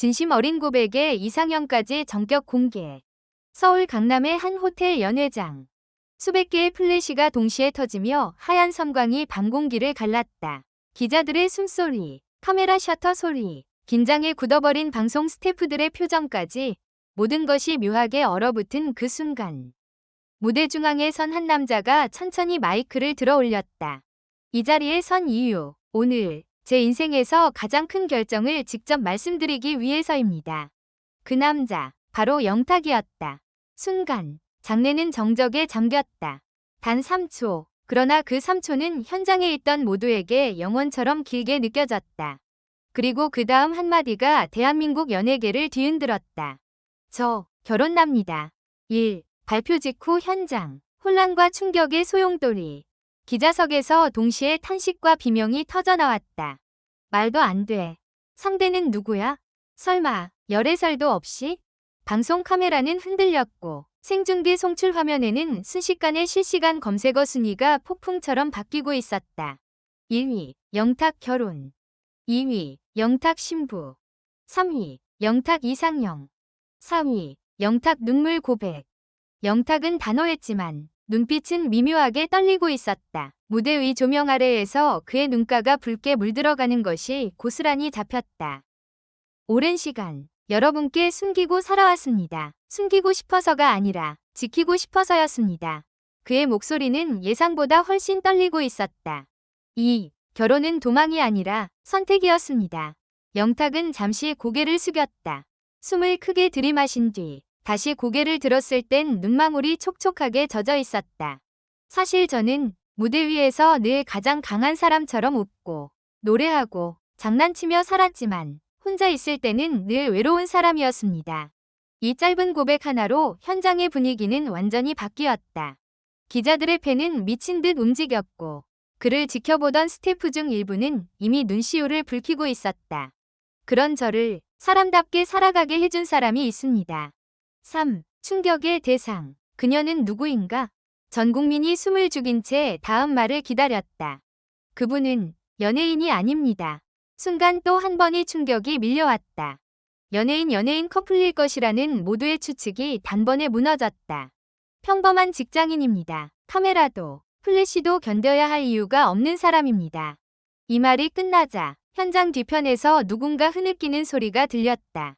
진심 어린 고백에 이상형까지 전격 공개. 서울 강남의 한 호텔 연회장. 수백 개의 플래시가 동시에 터지며 하얀 섬광이 밤 공기를 갈랐다. 기자들의 숨소리, 카메라 셔터 소리, 긴장에 굳어버린 방송 스태프들의 표정까지 모든 것이 묘하게 얼어붙은 그 순간. 무대 중앙에 선 한 남자가 천천히 마이크를 들어 올렸다. 이 자리에 선 이유, 오늘 제 인생에서 가장 큰 결정을 직접 말씀드리기 위해서입니다. 그 남자, 바로 영탁이었다. 순간, 장내는 정적에 잠겼다. 단 3초, 그러나 그 3초는 현장에 있던 모두에게 영원처럼 길게 느껴졌다. 그리고 그 다음 한마디가 대한민국 연예계를 뒤흔들었다. 저, 결혼납니다. 1. 발표 직후 현장, 혼란과 충격의 소용돌이. 기자석에서 동시에 탄식과 비명이 터져나왔다. 말도 안 돼. 상대는 누구야? 설마, 열애설도 없이? 방송 카메라는 흔들렸고, 생중계 송출 화면에는 순식간에 실시간 검색어 순위가 폭풍처럼 바뀌고 있었다. 1위, 영탁 결혼. 2위, 영탁 신부. 3위, 영탁 이상형. 4위, 영탁 눈물 고백. 영탁은 단호했지만 눈빛은 미묘하게 떨리고 있었다. 무대 위 조명 아래에서 그의 눈가가 붉게 물들어가는 것이 고스란히 잡혔다. 오랜 시간 여러분께 숨기고 살아왔습니다. 숨기고 싶어서가 아니라 지키고 싶어서였습니다. 그의 목소리는 예상보다 훨씬 떨리고 있었다. 결혼은 도망이 아니라 선택이었습니다. 영탁은 잠시 고개를 숙였다. 숨을 크게 들이마신 뒤 다시 고개를 들었을 땐 눈망울이 촉촉하게 젖어 있었다. 사실 저는 무대 위에서 늘 가장 강한 사람처럼 웃고 노래하고 장난치며 살았지만 혼자 있을 때는 늘 외로운 사람이었습니다. 이 짧은 고백 하나로 현장의 분위기는 완전히 바뀌었다. 기자들의 펜은 미친 듯 움직였고 그를 지켜보던 스태프 중 일부는 이미 눈시울을 붉히고 있었다. 그런 저를 사람답게 살아가게 해준 사람이 있습니다. 3. 충격의 대상. 그녀는 누구인가? 전 국민이 숨을 죽인 채 다음 말을 기다렸다. 그분은 연예인이 아닙니다. 순간 또 한 번의 충격이 밀려왔다. 연예인 커플일 것이라는 모두의 추측이 단번에 무너졌다. 평범한 직장인입니다. 카메라도 플래시도 견뎌야 할 이유가 없는 사람입니다. 이 말이 끝나자 현장 뒤편에서 누군가 흐느끼는 소리가 들렸다.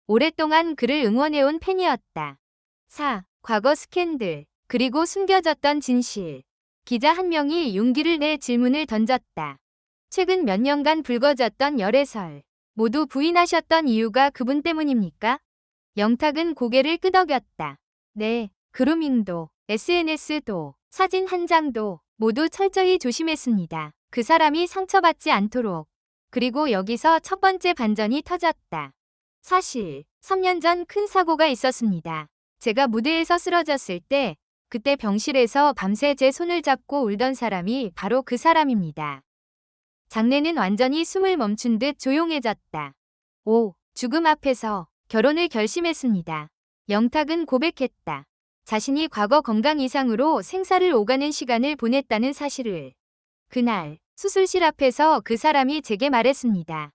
오랫동안 그를 응원해온 팬이었다. 4. 과거 스캔들, 그리고 숨겨졌던 진실. 기자 한 명이 용기를 내 질문을 던졌다. 최근 몇 년간 불거졌던 열애설, 모두 부인하셨던 이유가 그분 때문입니까? 영탁은 고개를 끄덕였다. 네, 그루밍도, SNS도, 사진 한 장도 모두 철저히 조심했습니다. 그 사람이 상처받지 않도록. 그리고 여기서 첫 번째 반전이 터졌다. 사실 3년 전 큰 사고가 있었습니다. 제가 무대에서 쓰러졌을 때 그때 병실에서 밤새 제 손을 잡고 울던 사람이 바로 그 사람입니다. 장내는 완전히 숨을 멈춘 듯 조용해졌다. 죽음 앞에서 결혼을 결심했습니다. 영탁은 고백했다. 자신이 과거 건강 이상으로 생사를 오가는 시간을 보냈다는 사실을. 그날 수술실 앞에서 그 사람이 제게 말했습니다.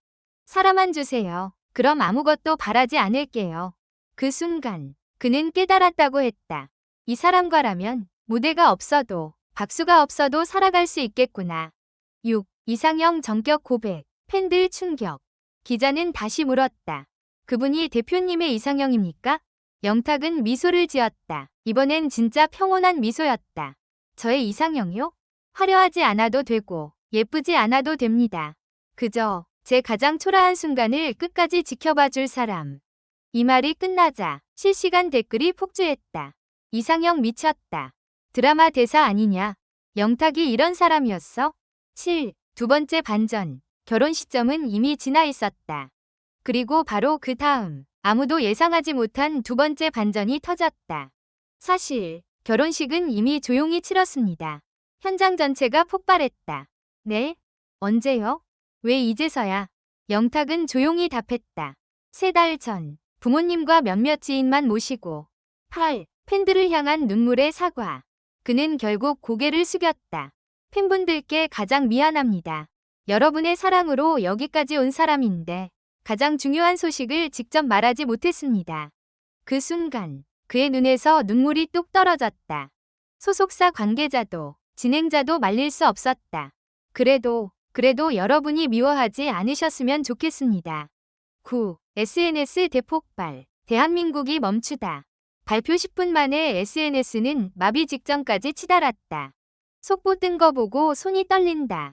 사람만 주세요. 그럼 아무것도 바라지 않을게요. 그 순간 그는 깨달았다고 했다. 이 사람과라면 무대가 없어도 박수가 없어도 살아갈 수 있겠구나. 6. 이상형 전격 고백. 팬들 충격. 기자는 다시 물었다. 그분이 대표님의 이상형입니까? 영탁은 미소를 지었다. 이번엔 진짜 평온한 미소였다. 저의 이상형이요? 화려하지 않아도 되고 예쁘지 않아도 됩니다. 그저 제 가장 초라한 순간을 끝까지 지켜봐 줄 사람. 이 말이 끝나자 실시간 댓글이 폭주했다. 이상형 미쳤다. 드라마 대사 아니냐? 영탁이 이런 사람이었어? 7. 두 번째 반전. 결혼 시점은 이미 지나 있었다. 그리고 바로 그 다음 아무도 예상하지 못한 두 번째 반전이 터졌다. 사실 결혼식은 이미 조용히 치렀습니다. 현장 전체가 폭발했다. 네? 언제요? 왜 이제서야? 영탁은 조용히 답했다. 3달 전 부모님과 몇몇 지인만 모시고. 8. 팬들을 향한 눈물의 사과. 그는 결국 고개를 숙였다. 팬분들께 가장 미안합니다. 여러분의 사랑으로 여기까지 온 사람인데 가장 중요한 소식을 직접 말하지 못했습니다. 그 순간 그의 눈에서 눈물이 뚝 떨어졌다. 소속사 관계자도 진행자도 말릴 수 없었다. 그래도 여러분이 미워하지 않으셨으면 좋겠습니다. 9. SNS 대폭발. 대한민국이 멈추다. 발표 10분 만에 SNS는 마비 직전까지 치달았다. 속보 뜬 거 보고 손이 떨린다.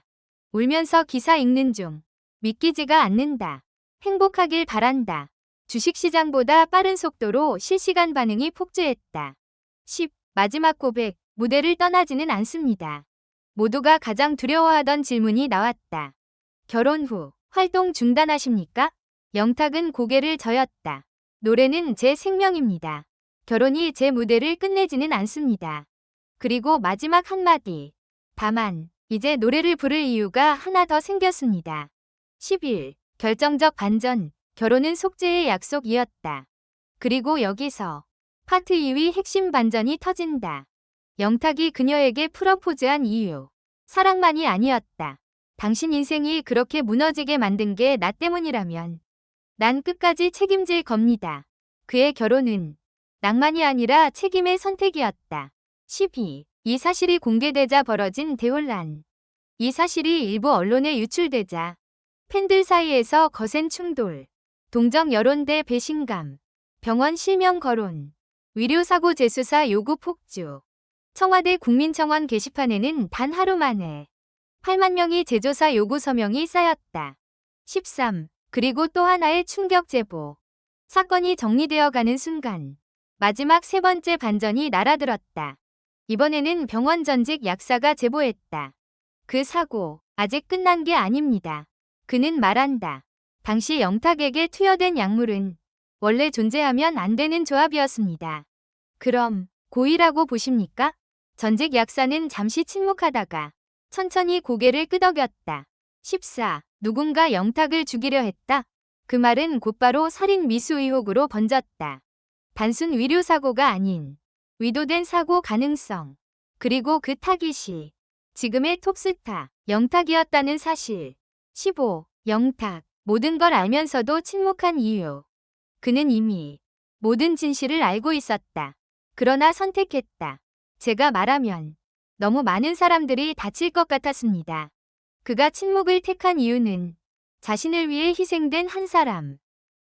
울면서 기사 읽는 중. 믿기지가 않는다. 행복하길 바란다. 주식시장보다 빠른 속도로 실시간 반응이 폭주했다. 10. 마지막 고백. 무대를 떠나지는 않습니다. 모두가 가장 두려워하던 질문이 나왔다. 결혼 후 활동 중단하십니까? 영탁은 고개를 저었다. 노래는 제 생명입니다. 결혼이 제 무대를 끝내지는 않습니다. 그리고 마지막 한마디. 다만 이제 노래를 부를 이유가 하나 더 생겼습니다. 11. 결정적 반전. 결혼은 속죄의 약속이었다. 그리고 여기서 파트 2위 핵심 반전이 터진다. 영탁이 그녀에게 프러포즈한 이유. 사랑만이 아니었다. 당신 인생이 그렇게 무너지게 만든 게 나 때문이라면 난 끝까지 책임질 겁니다. 그의 결혼은 낭만이 아니라 책임의 선택이었다. 12. 이 사실이 공개되자 벌어진 대혼란. 이 사실이 일부 언론에 유출되자 팬들 사이에서 거센 충돌, 동정 여론 대 배신감, 병원 실명 거론, 위료사고 재수사 요구 폭주. 청와대 국민청원 게시판에는 단 하루 만에 8만 명이 재조사 요구 서명이 쌓였다. 13. 그리고 또 하나의 충격 제보. 사건이 정리되어 가는 순간 마지막 세 번째 반전이 날아들었다. 이번에는 병원 전직 약사가 제보했다. 그 사고 아직 끝난 게 아닙니다. 그는 말한다. 당시 영탁에게 투여된 약물은 원래 존재하면 안 되는 조합이었습니다. 그럼 고의라고 보십니까? 전직 약사는 잠시 침묵하다가 천천히 고개를 끄덕였다. 14. 누군가 영탁을 죽이려 했다. 그 말은 곧바로 살인 미수 의혹으로 번졌다. 단순 위료사고가 아닌 의도된 사고 가능성. 그리고 그 타깃이 지금의 톱스타 영탁이었다는 사실. 15. 영탁. 모든 걸 알면서도 침묵한 이유. 그는 이미 모든 진실을 알고 있었다. 그러나 선택했다. 제가 말하면 너무 많은 사람들이 다칠 것 같았습니다. 그가 침묵을 택한 이유는 자신을 위해 희생된 한 사람,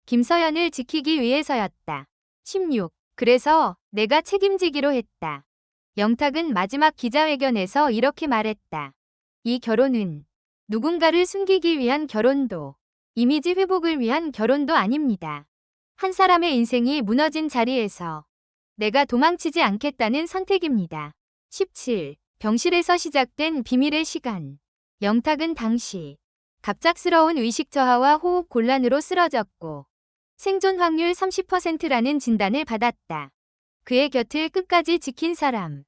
김서연을 지키기 위해서였다. 16. 그래서 내가 책임지기로 했다. 영탁은 마지막 기자회견에서 이렇게 말했다. 이 결혼은 누군가를 숨기기 위한 결혼도, 이미지 회복을 위한 결혼도 아닙니다. 한 사람의 인생이 무너진 자리에서 내가 도망치지 않겠다는 선택입니다. 17. 병실에서 시작된 비밀의 시간. 영탁은 당시 갑작스러운 의식 저하와 호흡 곤란으로 쓰러졌고 생존 확률 30%라는 진단을 받았다. 그의 곁을 끝까지 지킨 사람.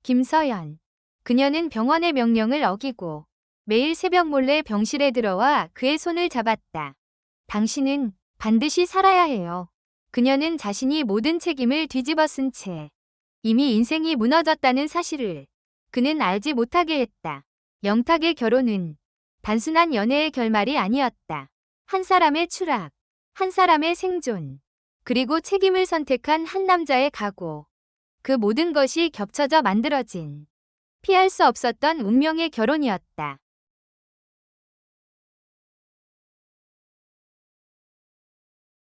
김서연. 그녀는 병원의 명령을 어기고 매일 새벽 몰래 병실에 들어와 그의 손을 잡았다. 당신은 반드시 살아야 해요. 그녀는 자신이 모든 책임을 뒤집어 쓴 채 이미 인생이 무너졌다는 사실을 그는 알지 못하게 했다. 영탁의 결혼은 단순한 연애의 결말이 아니었다. 한 사람의 추락, 한 사람의 생존, 그리고 책임을 선택한 한 남자의 각오. 그 모든 것이 겹쳐져 만들어진 피할 수 없었던 운명의 결혼이었다.